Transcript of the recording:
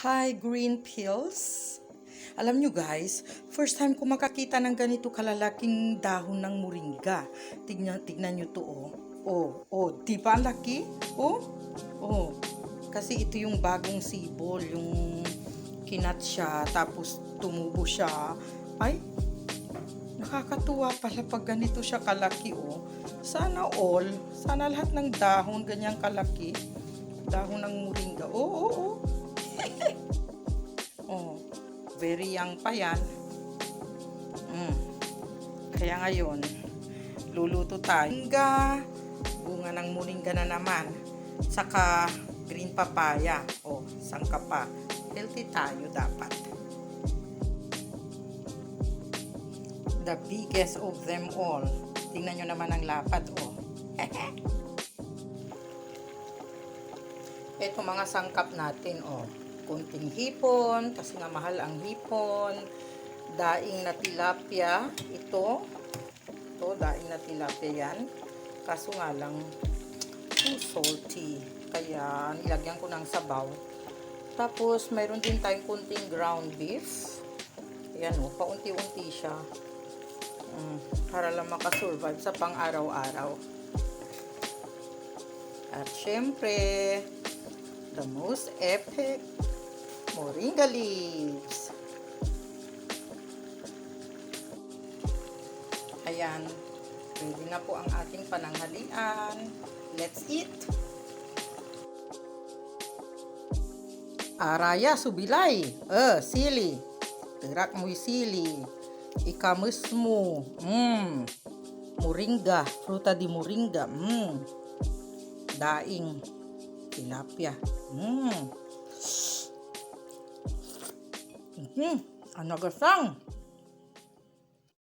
Hi, green pills. Alam nyo guys, first time ko makakita ng ganito kalalaking dahon ng moringa. Tignan nyo to oh. Di ba ang laki? Kasi ito yung bagong sibol, yung kinat siya, tapos tumubo siya. Ay, nakakatuwa pala pag ganito siya kalaki oh. Sana lahat ng dahon ganyang kalaki. Dahon ng moringa. Very young pa yan. Kaya ngayon, luluto tayo. Bunga ng moringa na naman. Saka green papaya. Sangka pa. Healthy tayo dapat. The biggest of them all. Tingnan nyo naman ang lapad Ito mga sangkap natin kunting hipon kasi nga mahal ang hipon, daing na tilapia, ito daing na tilapia yan, kaso nga lang too salty kaya nilagyan ko ng sabaw. Tapos mayroon din tayong kunting ground beef, ayan paunti-unti siya para lang makasurvive sa pang araw-araw. At syempre the most epic moringa leaves. Ayan, ready na po ang ating pananghalian. Let's eat! Araya subilay, sili. Tirak mo'y sili. Ikamus mo. Moringa, fruta di moringa. Daing tilapia. Ang nagasang.